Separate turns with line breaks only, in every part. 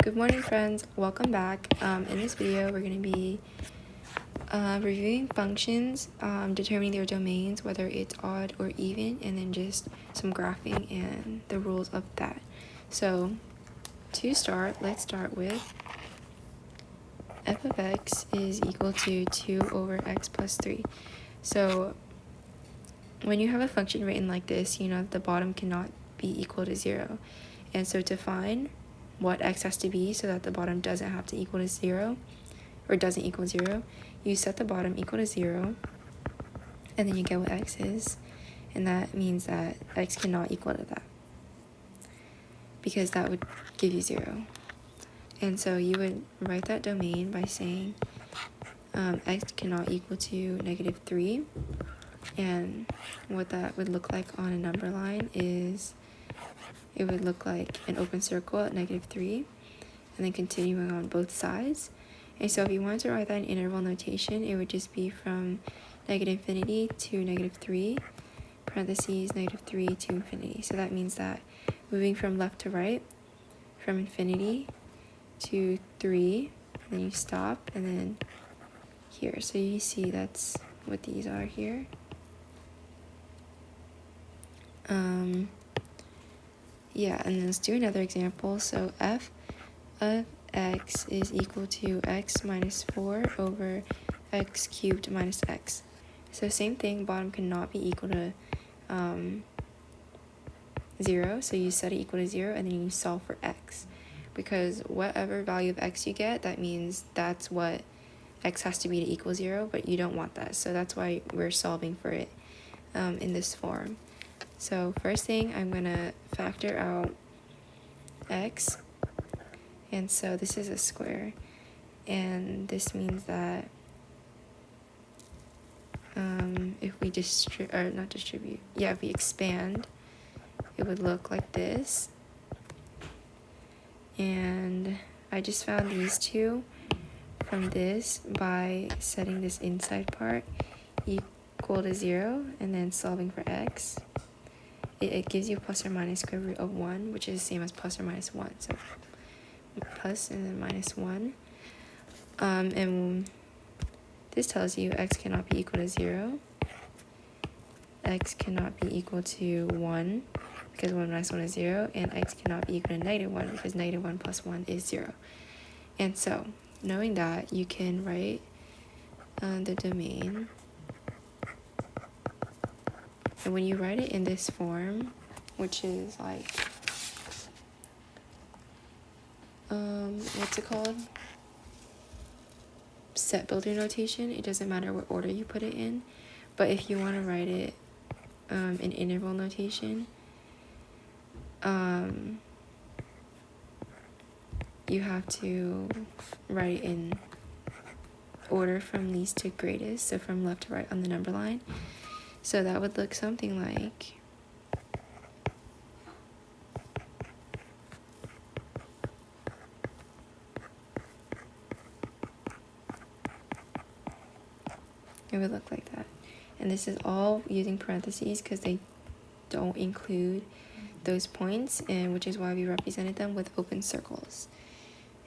Good morning, friends. Welcome back. In this video, we're going to be reviewing functions, determining their domains, whether it's odd or even, and then just some graphing and the rules of that. So to start, let's start with f of x is equal to 2 over x plus 3. So when you have a function written like this, you know that the bottom cannot be equal to 0. And so to find what x has to be so that the bottom doesn't have to equal to 0, or doesn't equal 0, you set the bottom equal to 0, and then you get what x is, and that means that x cannot equal to that, because that would give you 0. And so you would write that domain by saying x cannot equal to -3, and what that would look like on a number line is it would look like an open circle at -3, and then continuing on both sides. And so if you wanted to write that in interval notation, it would just be from -infinity to -3, parentheses, -3 to infinity. So that means that moving from left to right, from infinity to 3, and then you stop, and then here. So you see that's what these are here. Yeah, and then let's do another example. So f of x is equal to x minus 4 over x cubed minus x. So same thing, bottom cannot be equal to 0, so you set it equal to 0, and then you solve for x, because whatever value of x you get, that means that's what x has to be to equal 0, but you don't want that, so that's why we're solving for it in this form. So first thing, I'm going to factor out x, and so this is a square, and this means that if we if we expand, it would look like this. And I just found these two from this by setting this inside part equal to 0 and then solving for x. It gives you plus or minus square root of 1, which is the same as plus or minus 1. So plus and then minus 1. And this tells you x cannot be equal to 0. X cannot be equal to 1, because 1 minus 1 is 0. And x cannot be equal to -1, because -1 plus 1 is 0. And so, knowing that, you can write the domain. And when you write it in this form, which is like, what's it called? Set builder notation. It doesn't matter what order you put it in. But if you want to write it in interval notation, you have to write it in order from least to greatest, so from left to right on the number line. So that would look something like it would look like that. And this is all using parentheses because they don't include those points, and which is why we represented them with open circles.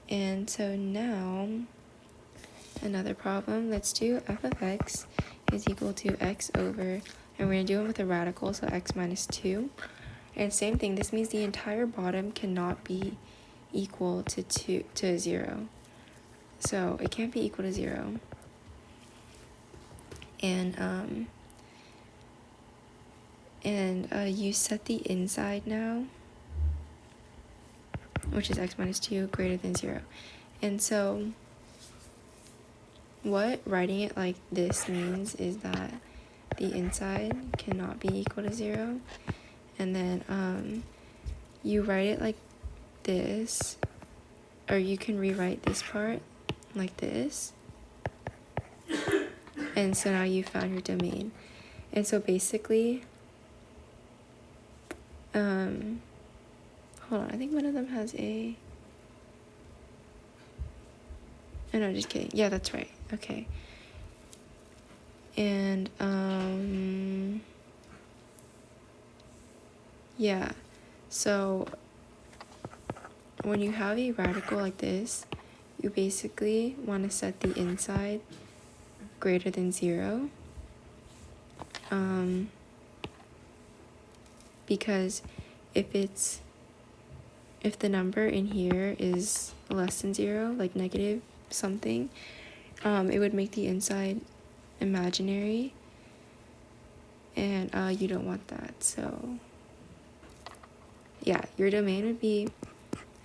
And so now another problem. Let's do f of x is equal to x over, and we're going to do it with a radical, so x minus 2. And same thing, this means the entire bottom cannot be equal to 0. So it can't be equal to 0. And you set the inside now, which is x minus 2 greater than 0. And so what writing it like this means is that the inside cannot be equal to 0. And then you write it like this, or you can rewrite this part like this. And so now you found your domain. And so basically, hold on, I think one of them has a, oh no, just kidding. Yeah, that's right. Okay. And yeah, so when you have a radical like this, you basically want to set the inside greater than 0. Because if the number in here is less than 0, like negative something, it would make the inside imaginary, and you don't want that. So yeah, your domain would be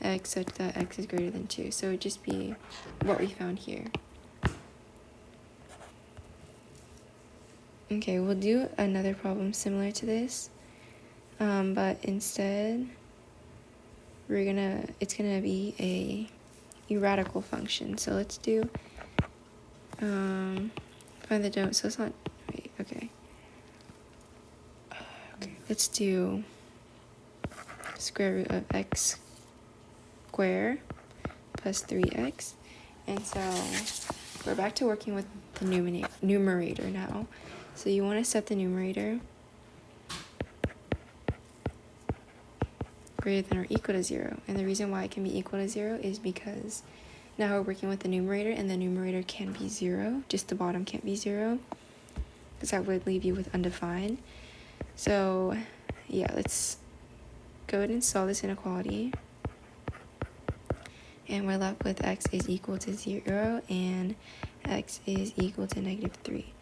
x such that x is greater than 2. So it would just be what we found here. Okay, we'll do another problem similar to this, but instead it's gonna be a radical function. So let's do find the domain. So it's not okay. Let's do square root of x squared plus 3x. And so we're back to working with the numerator now. So you want to set the numerator greater than or equal to 0. And the reason why it can be equal to 0 is because now we're working with the numerator, and the numerator can be 0, just the bottom can't be 0, because that would leave you with undefined. So yeah, let's go ahead and solve this inequality. And we're left with x is equal to 0 and x is equal to negative 3.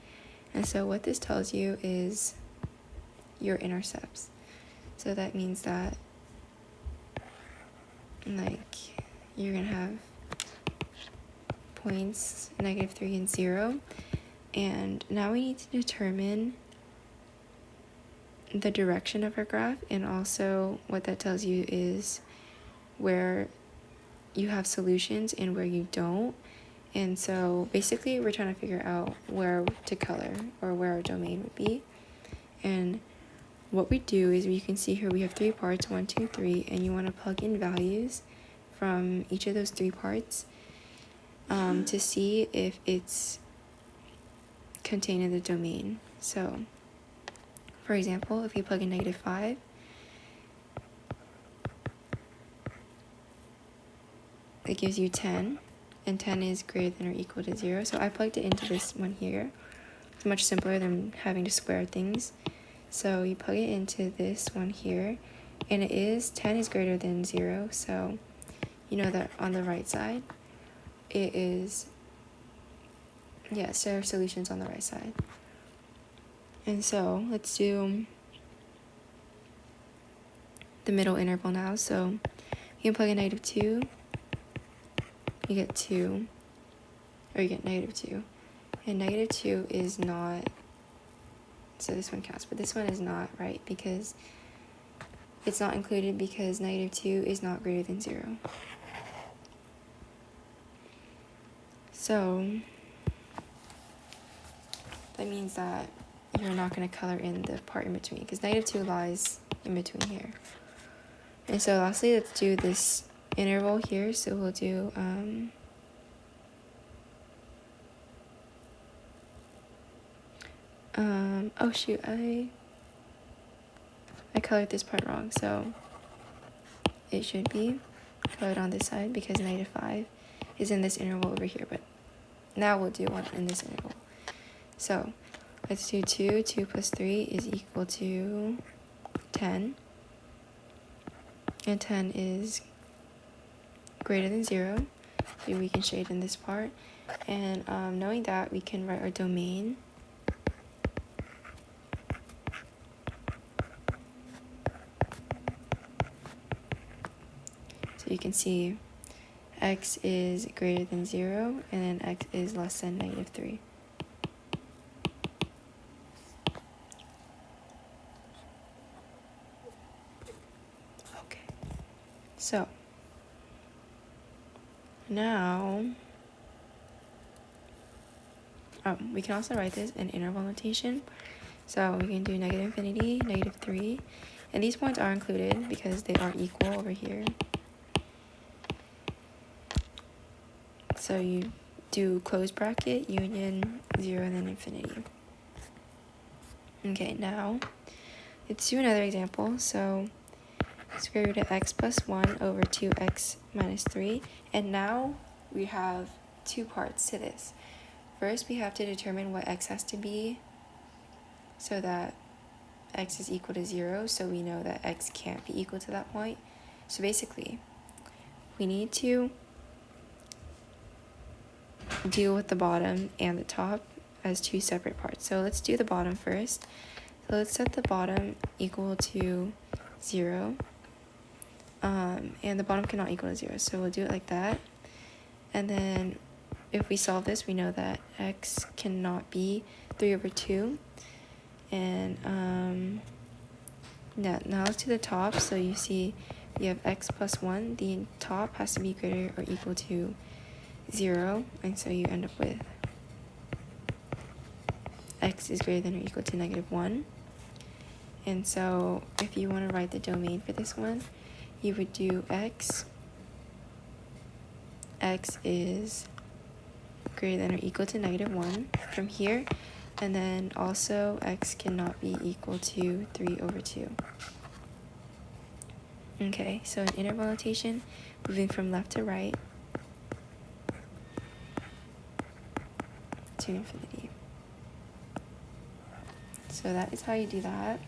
And so what this tells you is your intercepts. So that means that like you're gonna have points negative 3 and 0. And now we need to determine the direction of our graph, and also what that tells you is where you have solutions and where you don't. And so basically we're trying to figure out where to color, or where our domain would be. And what we do is, you can see here we have 3 parts, 1, 2, 3, and you want to plug in values from each of those 3 parts to see if it's contained in the domain. So for example, if you plug in negative 5, it gives you 10, and 10 is greater than or equal to 0. So I plugged it into this one here. It's much simpler than having to square things. So you plug it into this one here, and 10 is greater than 0. So you know that on the right side, it is, yeah, so our solution's on the right side. And so let's do the middle interval now. So you can plug in negative 2, you get 2, or you get negative 2. And negative 2 is not, so this one counts, but this one is not right, because it's not included because negative 2 is not greater than 0. So that means that you're not going to color in the part in between, because negative 2 lies in between here. And so lastly, let's do this interval here. So we'll do oh shoot, I colored this part wrong, so it should be colored on this side, because negative 5 is in this interval over here, but now we'll do one in this interval. So let's do 2 plus 3 is equal to 10, and 10 is greater than 0, so we can shade in this part. And knowing that, we can write our domain. So you can see x is greater than 0, and then x is less than negative 3. Okay, so now we can also write this in interval notation. So we can do negative infinity, negative 3, and these points are included because they are equal over here. So you do close bracket, union, 0, and then infinity. Okay, now let's do another example. So square root of x plus 1 over 2x minus 3. And now we have two parts to this. First, we have to determine what x has to be so that x is equal to 0, so we know that x can't be equal to that point. So basically, we need to deal with the bottom and the top as two separate parts. So let's do the bottom first. So let's set the bottom equal to 0. And the bottom cannot equal to 0, so we'll do it like that. And then if we solve this, we know that x cannot be 3 over 2. And now let's do the top. So you see you have x plus 1. The top has to be greater or equal to 0. And so you end up with x is greater than or equal to -1. And so if you want to write the domain for this one, you would do x is greater than or equal to -1 from here, and then also x cannot be equal to 3 over 2. Okay, so in interval notation, moving from left to right to infinity. So that is how you do that.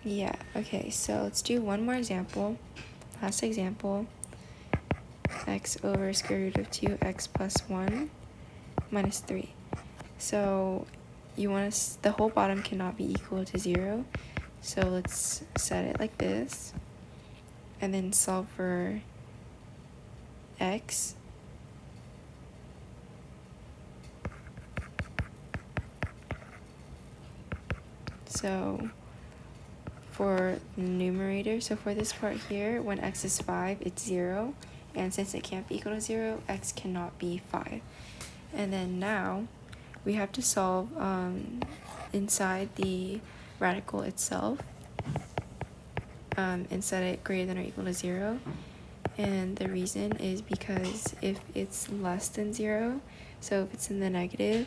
Yeah, okay, so let's do one more example. Last example, x over square root of 2x plus 1 minus 3. So you want to, the whole bottom cannot be equal to 0. So let's set it like this, and then solve for x. So for the numerator, so for this part here, when x is 5, it's 0. And since it can't be equal to 0, x cannot be 5. And then now we have to solve inside the radical itself and set it greater than or equal to 0. And the reason is because if it's less than 0, so if it's in the negative,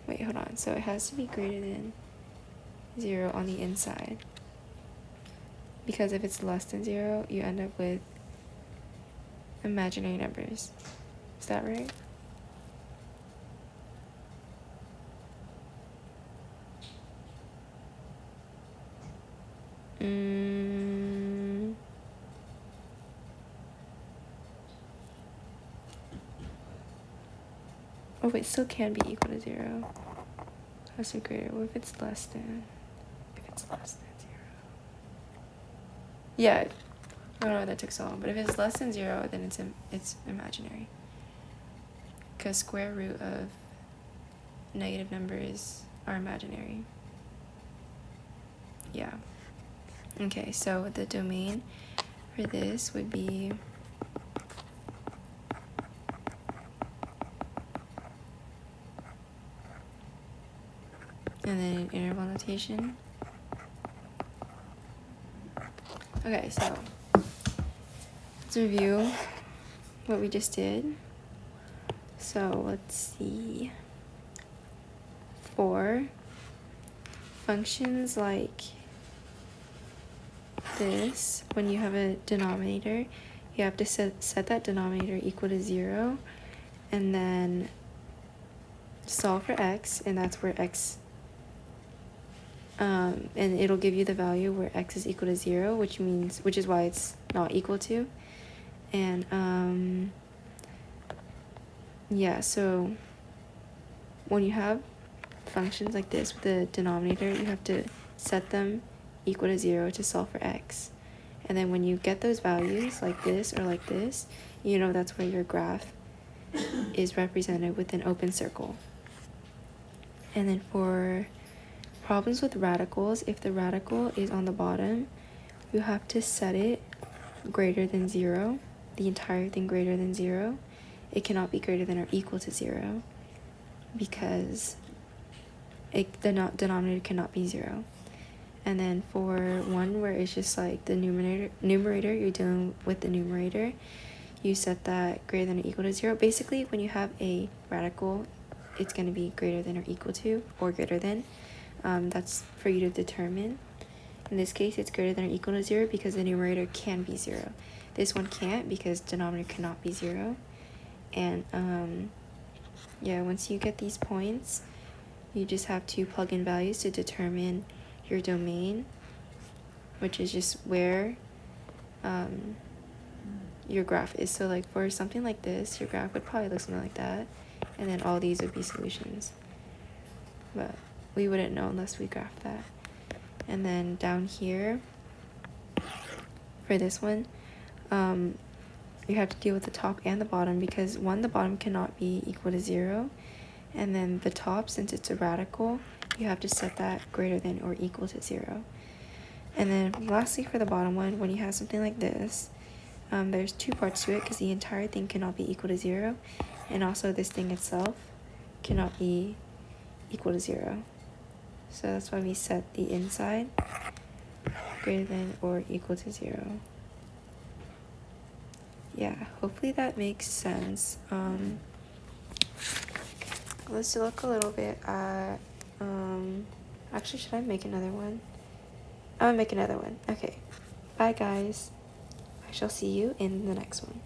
wait, hold on. So it has to be greater than 0 on the inside. Because if it's less than 0, you end up with imaginary numbers. Is that right? Oh, it still can be equal to 0. How's it greater? What if it's less than? If it's less than 0. Yeah, I don't know why that took so long. But if it's less than 0, then it's imaginary. Because square root of negative numbers are imaginary. Yeah. Okay, so the domain for this would be and then interval notation. Okay, so let's review what we just did. So let's see. For functions like this, when you have a denominator, you have to set that denominator equal to 0, and then solve for x, and that's where x, and it'll give you the value where x is equal to 0, which is why it's not equal to. And yeah, so when you have functions like this with the denominator, you have to set them equal to 0 to solve for x. And then when you get those values like this or like this, you know that's where your graph is represented with an open circle. And then for problems with radicals, if the radical is on the bottom, you have to set it greater than 0, the entire thing greater than 0. It cannot be greater than or equal to 0 because the denominator cannot be 0. And then for one where it's just like the numerator, you're dealing with the numerator, you set that greater than or equal to 0. Basically, when you have a radical it's going to be greater than or equal to, or greater than. That's for you to determine. In this case, it's greater than or equal to 0 because the numerator can be 0. This one can't because denominator cannot be 0. And yeah, once you get these points, you just have to plug in values to determine your domain, which is just where your graph is. So like for something like this, your graph would probably look something like that, and then all these would be solutions. But we wouldn't know unless we graph that. And then down here, for this one, you have to deal with the top and the bottom because one, the bottom cannot be equal to 0, and then the top, since it's a radical, you have to set that greater than or equal to 0. And then lastly, for the bottom one, when you have something like this, there's two parts to it because the entire thing cannot be equal to 0, and also this thing itself cannot be equal to 0. So that's why we set the inside greater than or equal to 0. Yeah, hopefully that makes sense. Let's look a little bit at, actually, should I make another one? I'm gonna make another one. Okay, bye guys. I shall see you in the next one.